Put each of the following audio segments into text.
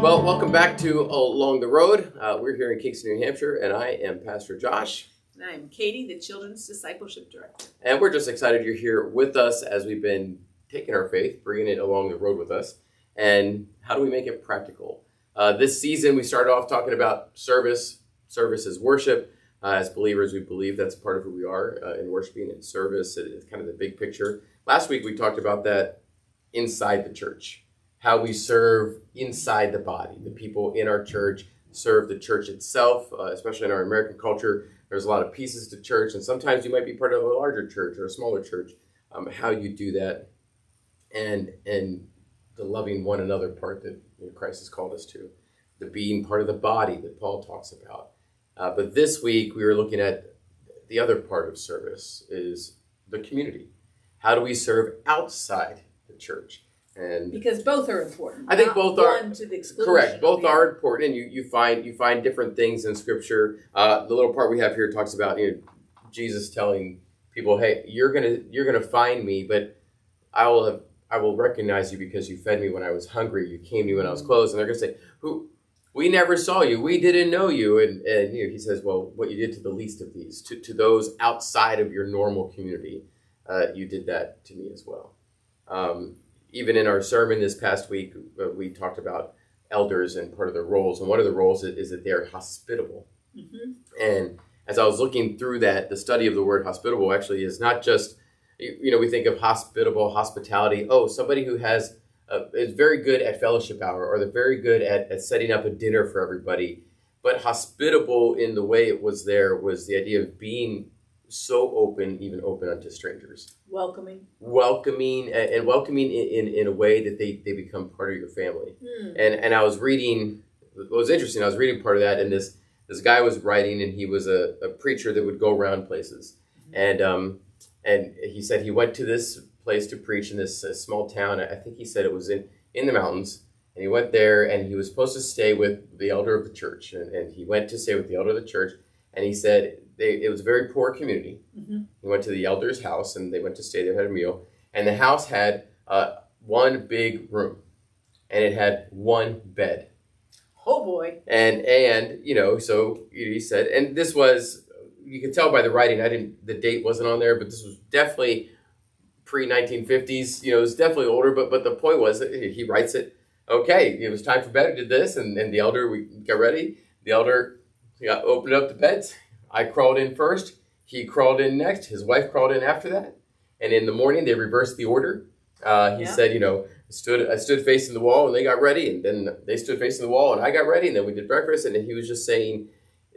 Well, welcome back to Along the Road. We're here in Kingston, New Hampshire, and I am Pastor Josh. And I'm Katie, the Children's Discipleship Director. And we're just excited you're here with us as we've been taking our faith, bringing it along the road with us. And how do we make it practical? This season, we started off talking about service. Service is worship. As believers, we believe that's part of who we are in worshiping and service. It's kind of the big picture. Last week, we talked about that inside the church. How we serve inside the body. The people in our church serve the church itself, especially in our American culture. There's a lot of pieces to church, and sometimes you might be part of a larger church or a smaller church. How you do that, and the loving one another part that Christ has called us to, the being part of the body that Paul talks about. But this week we were looking at the other part of service is the community. How do we serve outside the church? And because both are important. I think both are one to the exclusion. Correct. Both are important, and you find different things in Scripture. The little part we have here talks about Jesus telling people, "Hey, you're gonna find me, but I will recognize you because you fed me when I was hungry. You came to me when I was clothed." And they're gonna say, "Who? We never saw you. We didn't know you." And he says, "Well, what you did to the least of these, to those outside of your normal community, you did that to me as well." Even in our sermon this past week, we talked about elders and part of their roles. And one of the roles is that they're hospitable. Mm-hmm. And as I was looking through that, the study of the word hospitable actually is not just, we think of hospitable, hospitality. Oh, somebody who is very good at fellowship hour, or they're very good at setting up a dinner for everybody. But hospitable in the way it was there was the idea of being so open, even open unto strangers. Welcoming in a way that they become part of your family. And I was reading, what was interesting, I was reading part of that, and this guy was writing, and he was a preacher that would go around places. And he said he went to this place to preach in this small town. I think he said it was in the mountains. And he went there, and he was supposed to stay with the elder of the church. And he went to stay with the elder of the church. And he said it was a very poor community. Mm-hmm. He went to the elder's house, and they went to stay there, had a meal. And the house had one big room, and it had one bed. Oh boy! And so he said, and this was, you could tell by the writing. The date wasn't on there, but this was definitely pre-1950s. It was definitely older. But the point was, he writes it. Okay, it was time for bed. We did this, and the elder, we got ready. The elder opened up the beds. I crawled in first. He crawled in next. His wife crawled in after that. And in the morning, they reversed the order. He said, I stood facing the wall, and they got ready. And then they stood facing the wall, and I got ready. And then we did breakfast. And he was just saying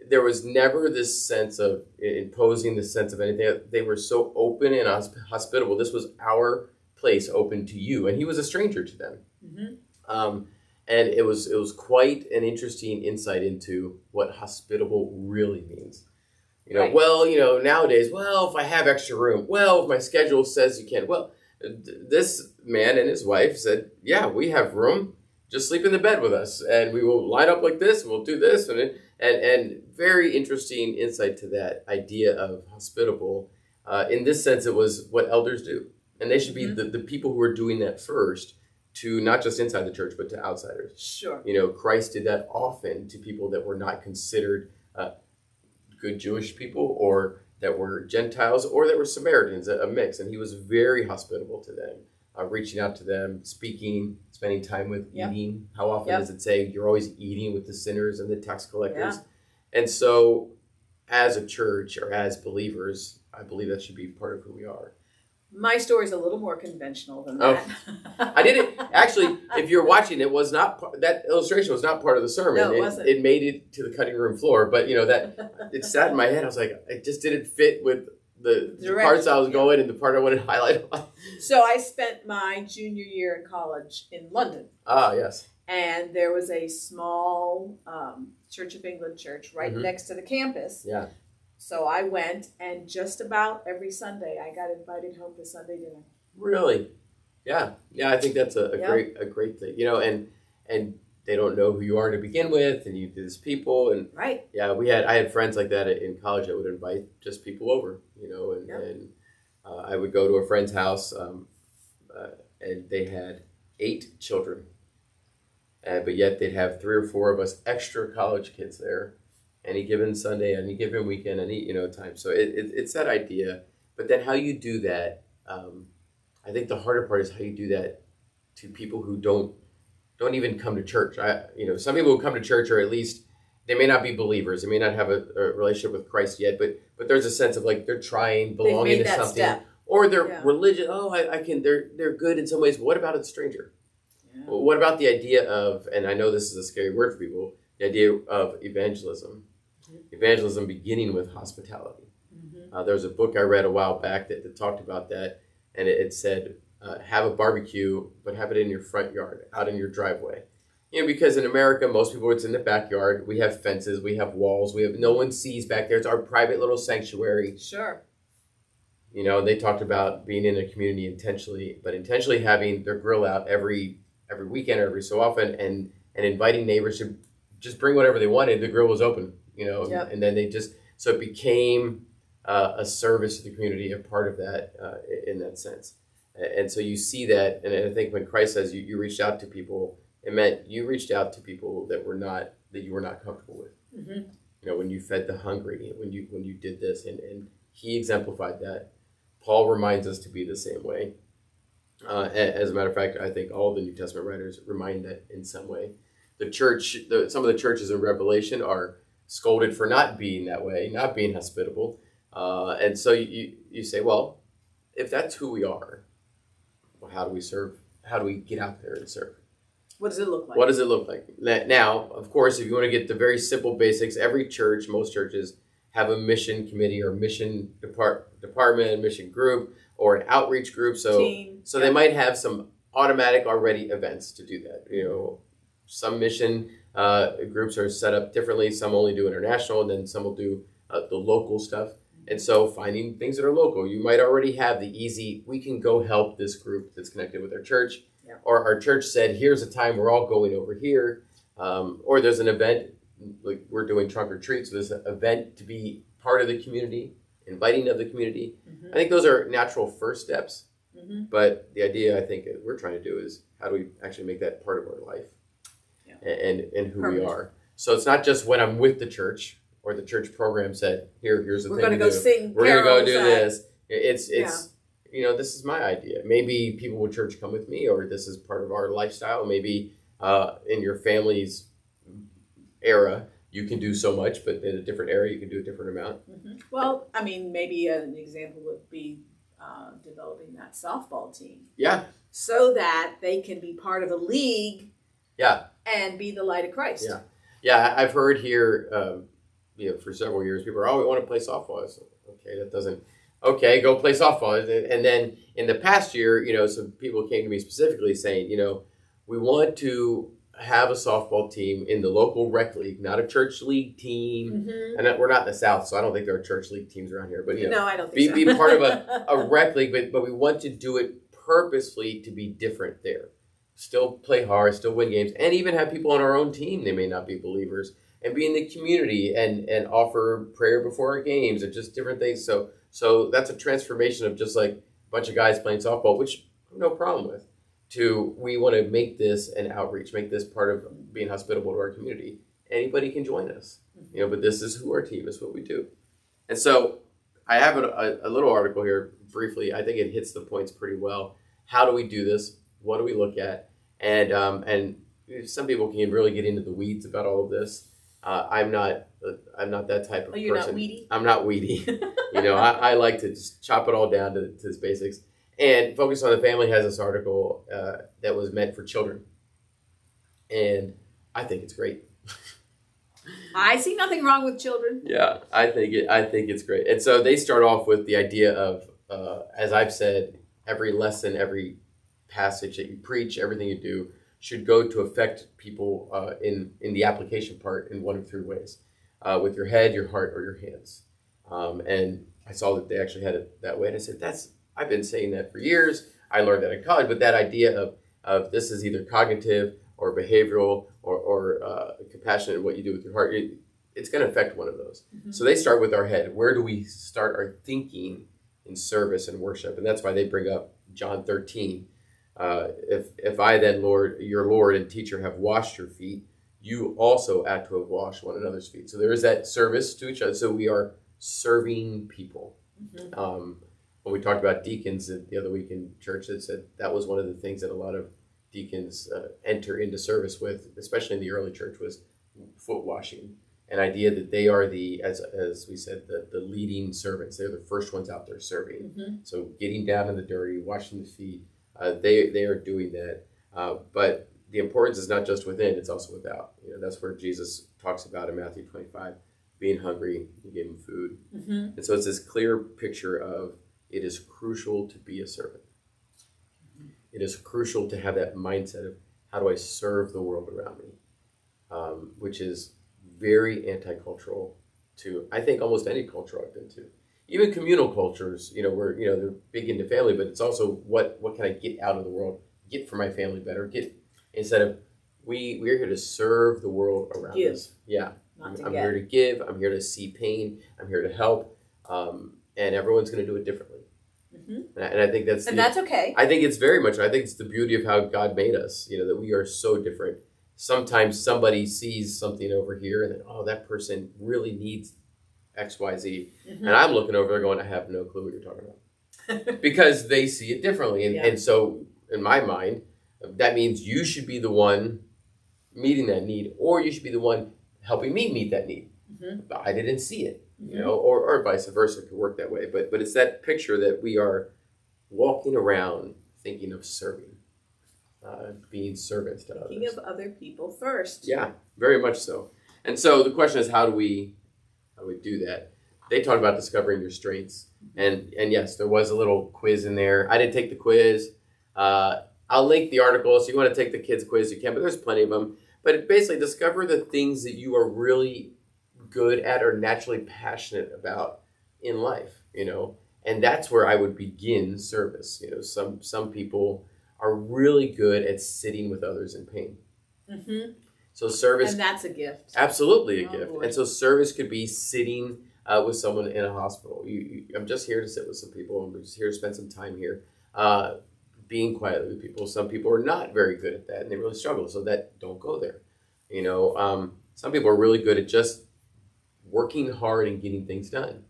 there was never this sense of imposing this sense of anything. They were so open and hospitable. This was our place open to you. And he was a stranger to them. Mm-hmm. And it was quite an interesting insight into what hospitable really means. Right. Nowadays, if I have extra room, if my schedule says you can. Well, this man and his wife said, yeah, we have room. Just sleep in the bed with us, and we will line up like this, and we'll do this. And very interesting insight to that idea of hospitable. In this sense, it was what elders do. And they should be the people who are doing that first, to not just inside the church, but to outsiders. Sure. Christ did that often to people that were not considered good Jewish people, or that were Gentiles, or that were Samaritans, a mix. And he was very hospitable to them, reaching out to them, speaking, spending time with, eating. How often does it say you're always eating with the sinners and the tax collectors? Yeah. And so as a church, or as believers, I believe that should be part of who we are. My story is a little more conventional than that. I didn't actually. If you're watching, it was not that illustration was not part of the sermon. No, it wasn't. It made it to the cutting room floor, but that it sat in my head. I was like, it just didn't fit with the parts I was going and the part I wanted to highlight. So I spent my junior year in college in London. Ah, yes. And there was a small Church of England church right next to the campus. Yeah. So I went, and just about every Sunday I got invited home to Sunday dinner. Really? Yeah. I think that's a great thing. And they don't know who you are to begin with, and you there's people, and right. Yeah, I had friends like that in college that would invite just people over, and I would go to a friend's house, and they had 8 children. but yet they'd have 3 or 4 of us extra college kids there, any given Sunday, any given weekend, any time. So it's that idea. But then how you do that, I think the harder part is how you do that to people who don't even come to church. Some people who come to church, or at least they may not be believers. They may not have a relationship with Christ yet, but there's a sense of like they're trying, belonging to something, step. or they're religious. Oh, I can. They're good in some ways. But what about a stranger? Yeah. Well, what about the idea of? And I know this is a scary word for people. The idea of evangelism. Mm-hmm. Evangelism beginning with hospitality. Mm-hmm. There was a book I read a while back that talked about that, and it said, have a barbecue, but have it in your front yard, out in your driveway. Because in America, most people, it's in the backyard. We have fences, we have walls, no one sees back there. It's our private little sanctuary. Sure. They talked about being in a community intentionally having their grill out every weekend or every so often, and inviting neighbors to just bring whatever they wanted. The grill was open, yep. And then so it became a service to the community, a part of that in that sense. And so you see that, and I think when Christ says you reached out to people, it meant you reached out to people that you were not comfortable with. Mm-hmm. When you fed the hungry, when you did this, and he exemplified that. Paul reminds us to be the same way. As a matter of fact, I think all the New Testament writers remind that in some way. The church, some of the churches in Revelation are scolded for not being that way, not being hospitable. And so you say, well, if that's who we are, well, how do we serve? How do we get out there and serve? What does it look like? What does it look like? Now, of course, if you want to get the very simple basics, every church, most churches, have a mission committee or mission department, mission group, or an outreach group. So they might have some automatic already events to do that. Some mission groups are set up differently. Some only do international, and then some will do the local stuff. And so finding things that are local, you might already have the easy, we can go help this group that's connected with our church. Yeah. Or our church said, here's a time we're all going over here. Or there's an event, like we're doing trunk or treat. So there's an event to be part of the community, inviting of the community. Mm-hmm. I think those are natural first steps. Mm-hmm. But the idea I think we're trying to do is how do we actually make that part of our life and who we are. So it's not just when I'm with the church, or the church program said, here's the thing to do. We're going to go sing. We're going to go do this. It's this is my idea. Maybe people with church come with me, or this is part of our lifestyle. Maybe in your family's era, you can do so much, but in a different area, you can do a different amount. Mm-hmm. Well, I mean, maybe an example would be developing that softball team. Yeah. So that they can be part of a league. Yeah. And be the light of Christ. Yeah. Yeah, I've heard here, for several years, people are, we want to play softball. I said, okay, go play softball. And then in the past year, some people came to me specifically saying, we want to have a softball team in the local rec league, not a church league team. Mm-hmm. And we're not in the South, so I don't think there are church league teams around here. But no, I don't think be part of a rec league, but we want to do it purposefully to be different there. Still play hard, still win games, and even have people on our own team. They may not be believers. And be in the community and offer prayer before our games and just different things. So that's a transformation of just like a bunch of guys playing softball, which I have no problem with, to we want to make this an outreach, make this part of being hospitable to our community. Anybody can join us, but this is who our team is, what we do. And so I have a little article here briefly. I think it hits the points pretty well. How do we do this? What do we look at? And some people can really get into the weeds about all of this. I'm not that type of person. You're not weedy? I'm not weedy. I like to just chop it all down to its basics. And Focus on the Family has this article that was meant for children. And I think it's great. I see nothing wrong with children. Yeah, I think it's great. And so they start off with the idea of, as I've said, every lesson, every passage that you preach, everything you do, should go to affect people in the application part in one of 3 ways, with your head, your heart, or your hands. And I saw that they actually had it that way, and I said, I've been saying that for years. I learned that in college, but that idea of this is either cognitive or behavioral or compassionate in what you do with your heart, it's going to affect one of those. Mm-hmm. So they start with our head. Where do we start our thinking in service and worship? And that's why they bring up John 13. If I then, Lord, your Lord and teacher, have washed your feet, you also ought to have washed one another's feet. So there is that service to each other. So we are serving people. When we talked about deacons the other week in church, that said that was one of the things that a lot of deacons enter into service with, especially in the early church, was foot washing. An idea that they are as we said, the leading servants. They're the first ones out there serving. So getting down in the dirty, washing the feet, they are doing that. But the importance is not just within, it's also without. That's where Jesus talks about in Matthew 25, being hungry, you gave him food. And so it's this clear picture of it is crucial to be a servant. It is crucial to have that mindset of how do I serve the world around me, which is very anti-cultural to, I think, almost any culture I've been to. Even communal cultures, where, they're big into family, but it's also what can I get out of the world, get for my family better, instead of we're here to serve the world around us. Yeah. I'm here to give, I'm here to see pain, I'm here to help, and everyone's going to do it differently. And I think that's okay. I think it's very much, I think it's the beauty of how God made us, that we are so different. Sometimes somebody sees something over here and then, oh, that person really needs X, Y, Z. And I'm looking over there going, I have no clue what you're talking about. Because they see it differently. And so in my mind, that means you should be the one meeting that need, or you should be the one helping me meet that need. But I didn't see it, or vice versa. It could work that way. But it's that picture that we are walking around thinking of serving, being servants to others. Thinking of other people first. Yeah, very much so. And so the question is, how do we do that? They talk about discovering your strengths. And yes, there was a little quiz in there. I didn't take the quiz. I'll link the article, so you want to take the kids quiz, you can, but there's plenty of them. But basically, discover the things that you are really good at or naturally passionate about in life, and that's where I would begin service. Some people are really good at sitting with others in pain. So service, and that's a gift. Absolutely a gift. Boy. And so service could be sitting with someone in a hospital. I'm just here to sit with some people. I'm just here to spend some time here. Being quietly with people. Some people are not very good at that and they really struggle. So don't go there. Some people are really good at just working hard and getting things done.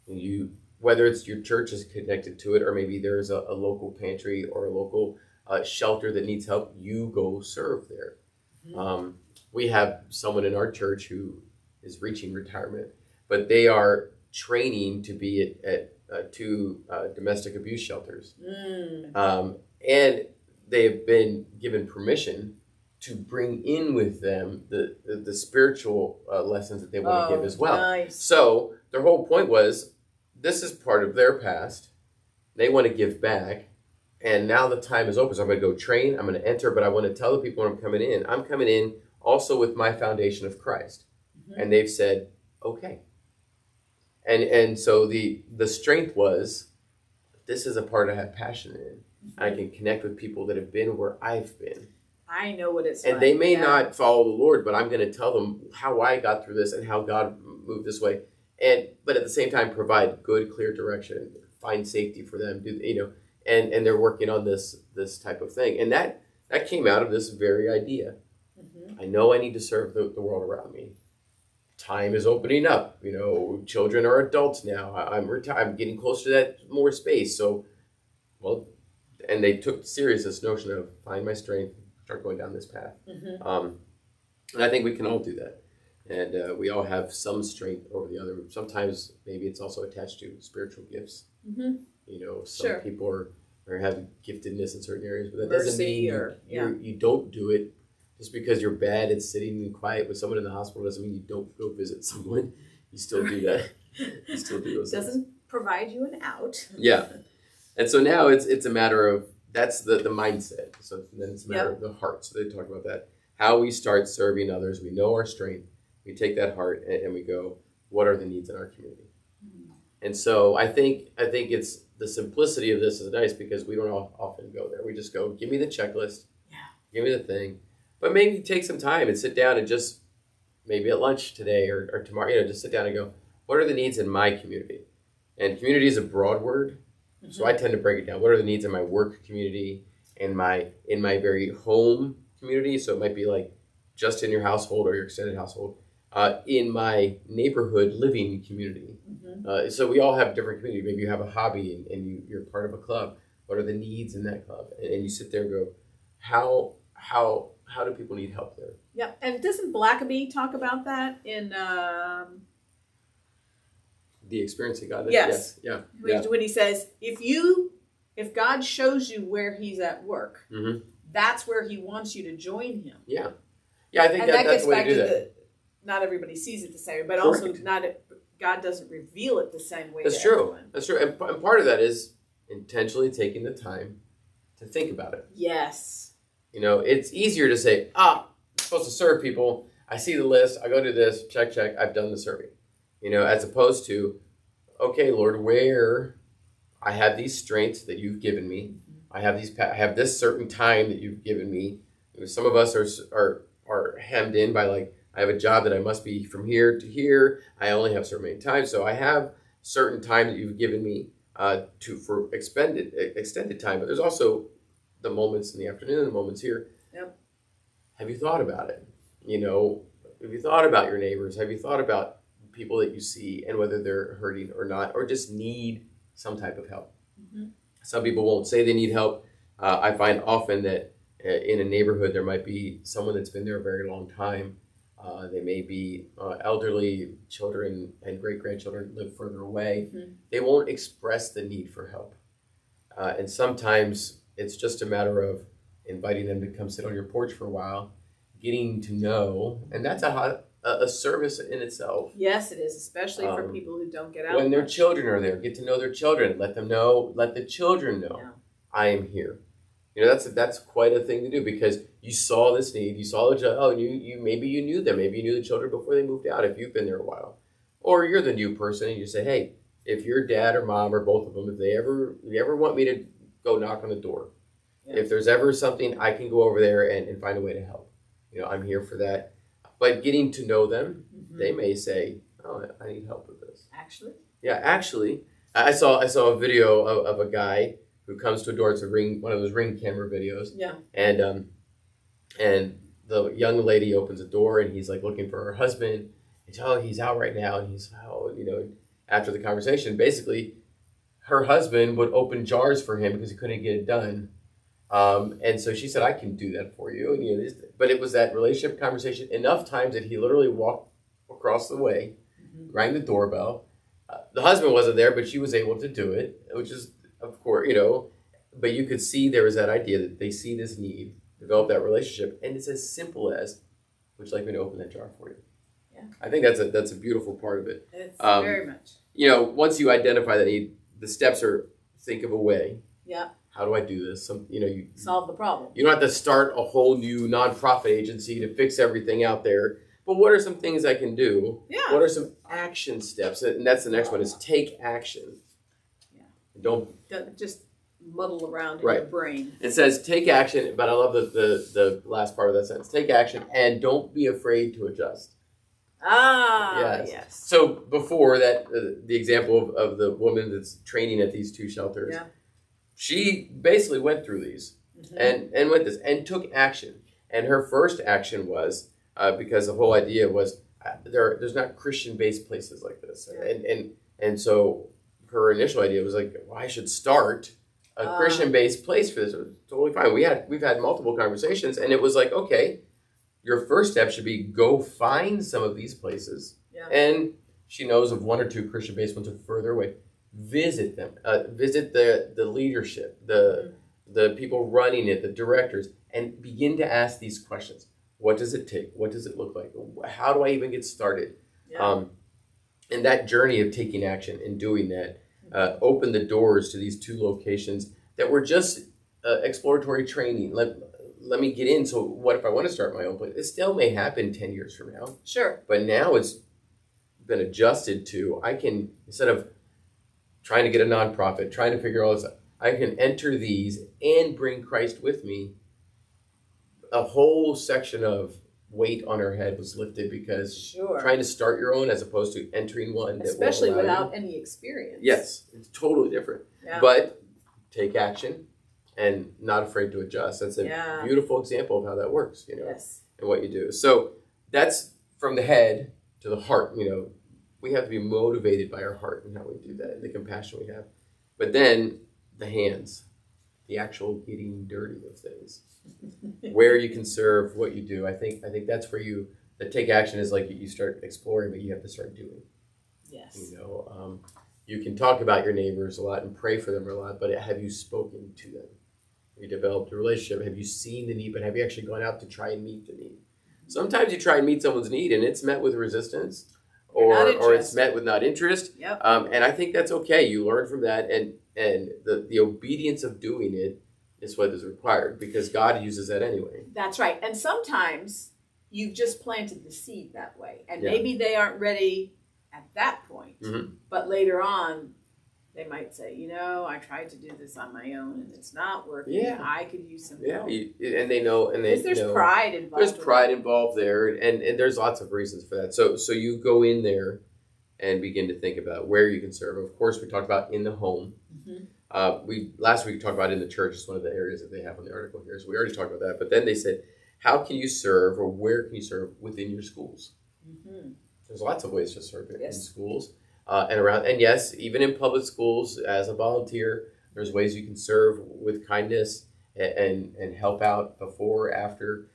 And whether it's your church is connected to it, or maybe there's a local pantry or a local shelter that needs help, you go serve there. We have someone in our church who is reaching retirement, but they are training to be at two domestic abuse shelters. And they have been given permission to bring in with them the spiritual lessons that they want to give as well. Nice. So their whole point was, this is part of their past. They want to give back. And now the time is open. So I'm going to go train. I'm going to enter. But I want to tell the people when I'm coming in also with my foundation of Christ. And they've said, okay. And so the strength was, this is a part I have passion in. I can connect with people that have been where I've been. I know what it's like. And they may not follow the Lord, but I'm going to tell them how I got through this and how God moved this way. But at the same time, provide good, clear direction, find safety for them, and they're working on this type of thing. And that came out of this very idea. I know I need to serve the world around me. Time is opening up. Children are adults now. I'm retired. I'm getting closer to that more space. So, and they took serious this notion of find my strength, start going down this path. And I think we can all do that. And we all have some strength over the other. Sometimes maybe it's also attached to spiritual gifts. Some people are have giftedness in certain areas, but that doesn't mean you don't do it. Just because you're bad at sitting and quiet with someone in the hospital doesn't mean you don't go visit someone. You still do that. You still do those things. Doesn't provide you an out. Yeah. And so now it's a matter of, that's the mindset. So then it's a matter of the heart. So they talk about that. How we start serving others. We know our strength. We take that heart and we go, what are the needs in our community? And so I think it's the simplicity of this is nice because we don't often go there. We just go, give me the checklist. Yeah. Give me the thing. But maybe take some time and sit down and just, maybe at lunch today or tomorrow, just sit down and go, what are the needs in my community? And community is a broad word. So I tend to break it down. What are the needs in my work community? in my very home community. So it might be like just in your household or your extended household, in my neighborhood living community. So we all have different community. Maybe you have a hobby and you're part of a club. What are the needs in that club? And you sit there and go, how do people need help there? Yeah, and doesn't Blackaby talk about that in The experience of God? Yes. Yeah. When he says, if God shows you where he's at work, that's where he wants you to join him. Yeah. Yeah, I think and that that's gets the way back to do to that. Not everybody sees it the same way, but Correct. also God doesn't reveal it the same way. That's to true. everyone. That's true. And part of that is intentionally taking the time to think about it. Yes. You know, it's easier to say, I'm supposed to serve people. I see the list. I go do this. Check. I've done the serving. You know, as opposed to, okay, Lord, where I have these strengths that you've given me. I have this certain time that you've given me. You know, some of us are hemmed in by like, I have a job that I must be from here to here. I only have certain amount of time. So I have certain time that you've given me for extended time. But there's also the moments in the afternoon, the moments here. Yep. Have you thought about it? You know, have you thought about your neighbors? Have you thought about people that you see and whether they're hurting or not, or just need some type of help? Some people won't say they need help. I find often that in a neighborhood, there might be someone that's been there a very long time. They may be elderly, children and great-grandchildren live further away. They won't express the need for help. And sometimes it's just a matter of inviting them to come sit on your porch for a while, getting to know, and that's a service in itself. Yes, it is, especially for people who don't get out. When their children are there, get to know their children. Let the children know, I am here. You know, that's quite a thing to do, because you saw this need, you saw the child. Oh, you maybe you knew them, maybe you knew the children before they moved out if you've been there a while, or you're the new person and you say, hey, if your dad or mom or both of them, if you ever want me to go knock on the door, if there's ever something, I can go over there and find a way to help. You know, I'm here for that. But getting to know them, they may say, oh, I need help with this. Actually, I saw a video of a guy who comes to a door. It's one of those Ring camera videos. Yeah. And the young lady opens a door and he's like looking for her husband. And he's out right now. And he's after the conversation, basically, her husband would open jars for him because he couldn't get it done. And so she said, I can do that for you. And, but it was that relationship conversation enough times that he literally walked across the way, rang the doorbell. The husband wasn't there, but she was able to do it, which is, of course, but you could see there was that idea that they see this need, develop that relationship. And it's as simple as, would you like me to open that jar for you? Yeah. I think that's a beautiful part of it. It's very much. Once you identify that need, the steps are think of a way. Yeah. How do I do this? You solve the problem. You don't have to start a whole new nonprofit agency to fix everything out there. But what are some things I can do? Yeah. What are some action steps? And that's the next one, is take action. Yeah. Don't just muddle around in your brain. It says take action, but I love the last part of that sentence. Take action and don't be afraid to adjust. Yes. So before that, the example of the woman that's training at these two shelters. Yeah. She basically went through these and went this and took action. And her first action was because the whole idea was there's not Christian-based places like this. And so her initial idea was like, well, I should start a Christian-based place for this. It was totally fine. We've had multiple conversations, and it was like, okay, your first step should be go find some of these places. Yeah. And she knows of one or two Christian-based ones are further away. Visit them, visit the leadership, the people running it, the directors, and begin to ask these questions. What does it take? What does it look like? How do I even get started? Yeah. And that journey of taking action and doing that opened the doors to these two locations that were just exploratory training. Let me get in. So what if I want to start my own place? It still may happen 10 years from now. Sure. But now it's been adjusted to, I can, instead of trying to get a nonprofit, trying to figure all this out, I can enter these and bring Christ with me. A whole section of weight on her head was lifted because trying to start your own as opposed to entering one. Especially without any experience. Yes, it's totally different. Yeah. But take action and not afraid to adjust. That's a Yeah. beautiful example of how that works, Yes. and what you do. So that's from the head to the heart. We have to be motivated by our heart and how we do that, and the compassion we have. But then the hands, the actual getting dirty of things, where you can serve, what you do. I think that's where the take action is like you start exploring, but you have to start doing. Yes. You can talk about your neighbors a lot and pray for them a lot, but have you spoken to them? Have you developed a relationship? Have you seen the need, but have you actually gone out to try and meet the need? Sometimes you try and meet someone's need and it's met with resistance, or it's met with not interest. Yep. And I think that's okay. You learn from that, and the obedience of doing it is what is required, because God uses that anyway. That's right. And sometimes you've just planted the seed that way, and Yeah. maybe they aren't ready at that point, Mm-hmm. but later on they might say, I tried to do this on my own and it's not working. Yeah. I could use some Yeah, help. and they know, and Because there's pride involved. There's pride involved there, and there's lots of reasons for that. So you go in there and begin to think about where you can serve. Of course, we talked about in the home. Mm-hmm. Last week we talked about in the church. It's one of the areas that they have on the article here. So we already talked about that. But then they said, how can you serve, or where can you serve within your schools? Mm-hmm. There's lots of ways to serve in Yes. schools and around. And yes, even in public schools as a volunteer, there's ways you can serve with kindness and help out before, after,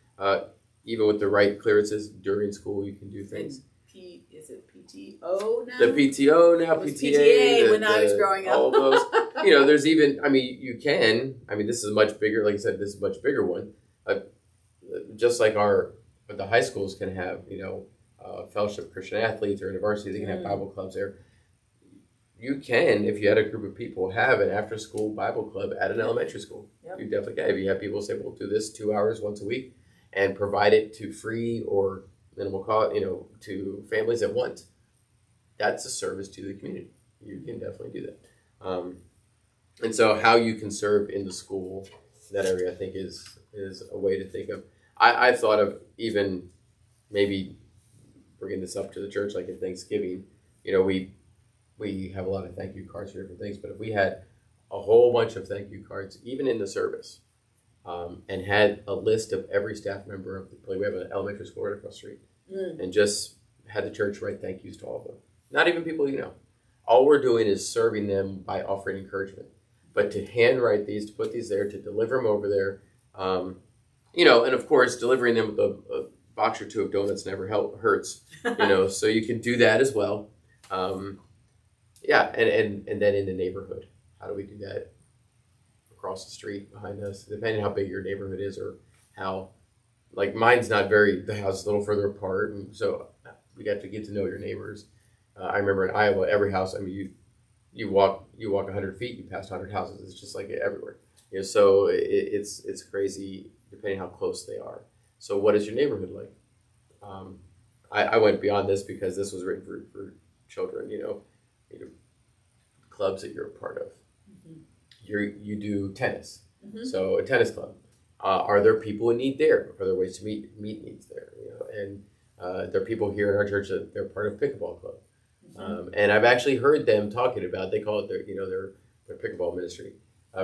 even with the right clearances during school. You can do things. Is it PTO now? The PTO now, It was PTA. when I was growing up. All those. There's even. You can. This is a much bigger. Like I said, this is a much bigger one. Just like the high schools can have, fellowship Christian athletes, or university, they can have Bible clubs there. You can, if you had a group of people, have an after-school Bible club at an elementary school. Yep. You definitely can. If you have people say, "We'll do this 2 hours once a week," and provide it to free or minimal cost, to families that want. That's a service to the community. You can definitely do that. And so, how you can serve in the school, that area, I think is a way to think of. I've thought of even maybe bringing this up to the church, like in Thanksgiving. We have a lot of thank you cards for different things, but if we had a whole bunch of thank you cards, even in the service, and had a list of every staff member of we have an elementary school right across the street, and just had the church write thank yous to all of them. Not even people you know. All we're doing is serving them by offering encouragement. But to handwrite these, to put these there, to deliver them over there, and of course, delivering them with a box or two of donuts never hurts, so you can do that as well. And then in the neighborhood, how do we do that? Across the street behind us, depending on how big your neighborhood is, or how, like mine's not the house is a little further apart, and so we got to get to know your neighbors. I remember in Iowa, every house, you walk 100 feet, you pass 100 houses. It's just like everywhere. So it's crazy depending how close they are. So what is your neighborhood like? I went beyond this because this was written for children. Clubs that you're a part of. Mm-hmm. You do tennis, so a tennis club. Are there people in need there? Are there ways to meet needs there? And there are people here in our church that they're part of pickleball club. And I've actually heard them talking about, they call it their pickleball ministry,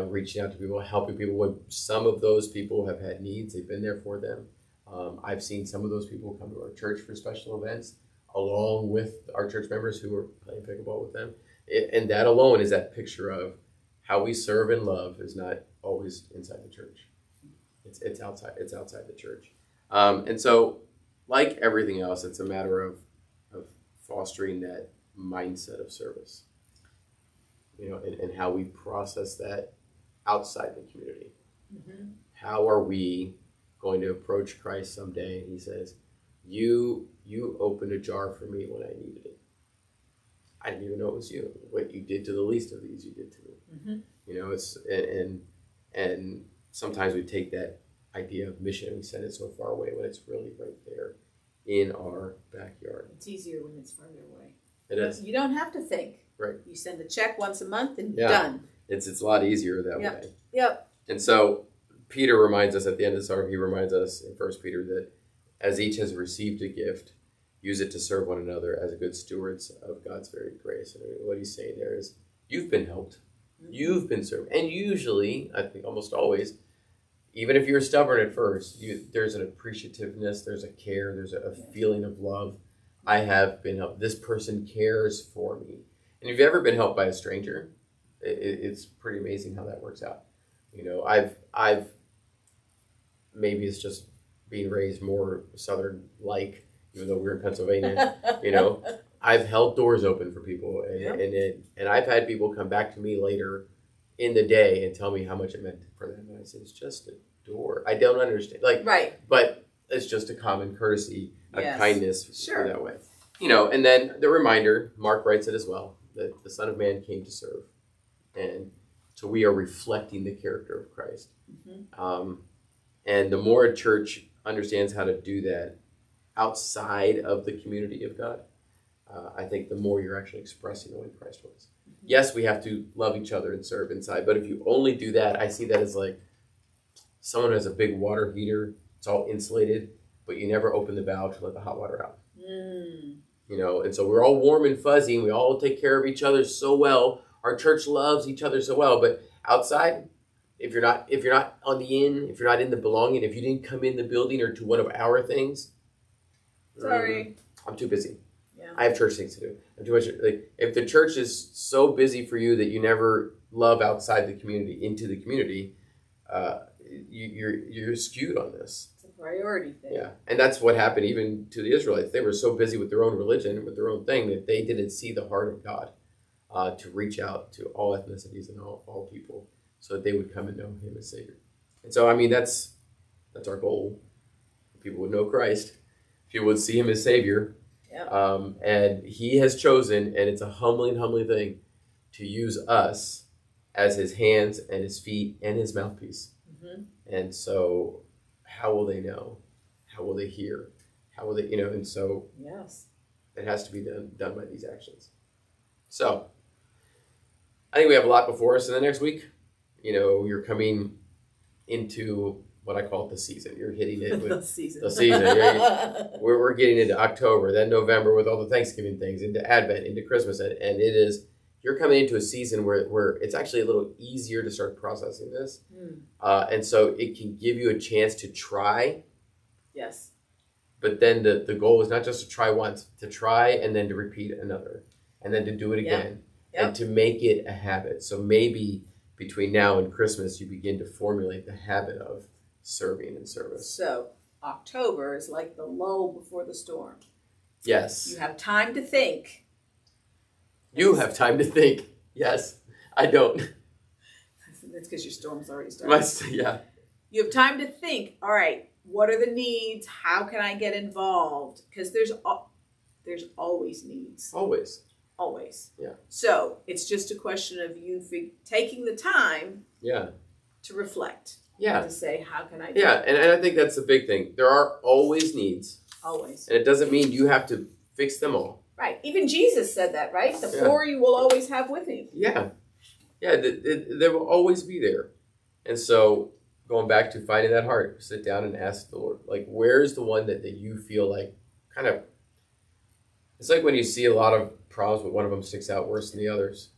reaching out to people, helping people when some of those people have had needs. They've been there for them. I've seen some of those people come to our church for special events, along with our church members who are playing pickleball with them. And that alone is that picture of how we serve and love is not always inside the church. It's outside the church. And so, like everything else, it's a matter of fostering that mindset of service, and how we process that outside the community. Mm-hmm. How are we going to approach Christ someday? And he says, you opened a jar for me when I needed it. I didn't even know it was you. What you did to the least of these, you did to me. Mm-hmm. It's and sometimes we take that idea of mission and we send it so far away when it's really right there in our backyard. It's easier when it's farther away. It is. You don't have to think. Right. You send a check once a month and done. It's a lot easier that way. Yep. And so Peter reminds us at the end of this article, he reminds us in 1 Peter that as each has received a gift, use it to serve one another as good stewards of God's very grace. And what he's saying there is, you've been helped. You've been served. And usually, I think almost always, even if you're stubborn at first, there's an appreciativeness, there's a care, there's a feeling of love. I have been helped. This person cares for me. And if you've ever been helped by a stranger, it's pretty amazing how that works out. I've maybe it's just being raised more Southern-like, even though we're in Pennsylvania. I've held doors open for people, and I've had people come back to me later in the day and tell me how much it meant for them. And I said, it's just a door. I don't understand. Right. But it's just a common courtesy, a kindness Sure. that way. And then the reminder, Mark writes it as well, that the Son of Man came to serve. And so we are reflecting the character of Christ. Mm-hmm. And the more a church understands how to do that outside of the community of God, I think the more you're actually expressing the way Christ was. Mm-hmm. Yes, we have to love each other and serve inside, but if you only do that, I see that as like someone has a big water heater, it's all insulated, but you never open the valve to let the hot water out. And so we're all warm and fuzzy, and we all take care of each other so well. Our church loves each other so well, but outside, if you're not on the if you're not in the belonging, if you didn't come in the building or to one of our things, sorry, I'm too busy. Yeah. I have church things to do. I'm too much. If the church is so busy for you that you never love outside the community, into the community, you're skewed on this. It's a priority thing. Yeah, and that's what happened even to the Israelites. They were so busy with their own religion and with their own thing that they didn't see the heart of God to reach out to all ethnicities and all people, so that they would come and know Him as Savior. And so, that's our goal. People would know Christ. People would see Him as Savior. Yep. And He has chosen, and it's a humbling thing, to use us as His hands and His feet and His mouthpiece. Mm-hmm. And so, how will they know? How will they hear? How will they, and so yes, it has to be done by these actions. So, I think we have a lot before us in the next week. You're coming into what I call it the season. You're hitting it with the season. We're getting into October, then November with all the Thanksgiving things, into Advent, into Christmas, and you're coming into a season where it's actually a little easier to start processing this, and so it can give you a chance to try. Yes. But then the goal is not just to try once, to try and then to repeat another, and then to do it again, and to make it a habit. So maybe between now and Christmas, you begin to formulate the habit of serving and service. So October is like the lull before the storm. Yes. You have time to think. You have time to think. Yes. I don't. That's because your storm's already started. Yeah. You have time to think, all right, what are the needs? How can I get involved? Because there's always needs. Always. Yeah. So it's just a question of you taking the time to reflect. Yeah. To say, how can I do it? And I think that's the big thing. There are always needs. Always. And it doesn't mean you have to fix them all. Right. Even Jesus said that, right? The poor you will always have with him. Yeah. Yeah, they will always be there. And so going back to finding that heart, sit down and ask the Lord, where's the one that you feel like kind of, it's like when you see a lot of problems, but one of them sticks out worse than the others.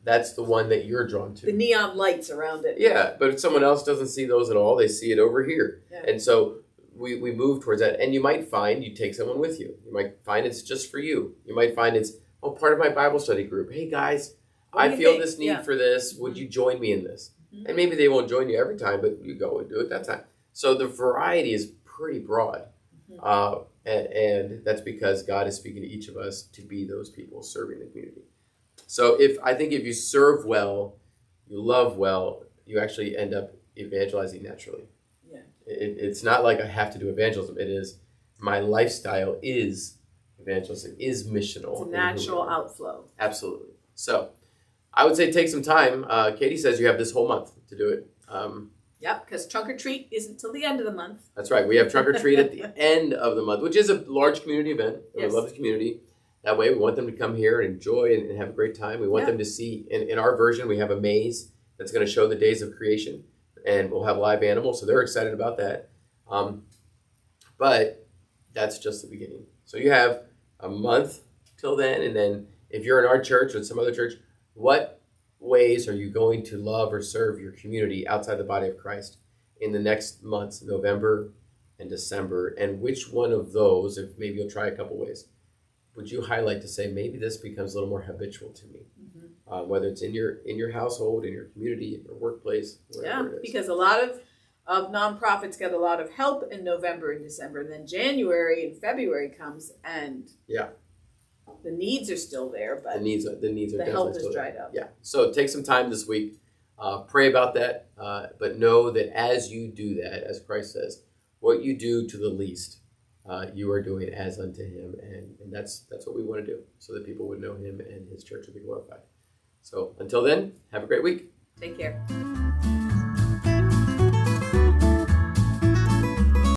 That's the one that you're drawn to. The neon lights around it. Yeah, but if someone else doesn't see those at all, they see it over here. Yeah. And so we move towards that. And you might find you take someone with you. You might find it's just for you. You might find it's, part of my Bible study group. Hey, guys, I feel this need for this. Would you join me in this? Mm-hmm. And maybe they won't join you every time, but you go and do it that time. So the variety is pretty broad. Mm-hmm. And that's because God is speaking to each of us to be those people serving the community. So I think if you serve well, you love well, you actually end up evangelizing naturally. Yeah. It's not like I have to do evangelism. It is, my lifestyle is evangelism, is missional. It's a natural outflow. Absolutely. So I would say take some time. Katie says you have this whole month to do it. Yep, because Trunk or Treat isn't till the end of the month. That's right. We have Trunk or Treat at the end of the month, which is a large community event. Yes. We love the community. That way, we want them to come here and enjoy and have a great time. We want them to see, in our version, we have a maze that's going to show the days of creation, and we'll have live animals, so they're excited about that. But that's just the beginning. So you have a month till then, and then if you're in our church or some other church, what ways are you going to love or serve your community outside the body of Christ in the next months, November and December? And which one of those, if maybe you'll try a couple ways, would you highlight to say maybe this becomes a little more habitual to me? Whether it's in your household, in your community, in your workplace, wherever it is. Because a lot of nonprofits get a lot of help in November and December. And then January and February comes, and the needs are still there, but the needs are definitely help is still there. dried up. Yeah. So take some time this week, pray about that, but know that as you do that, as Christ says, what you do to the least, you are doing as unto him, and that's what we want to do, so that people would know him and his church would be glorified. So until then, have a great week. Take care.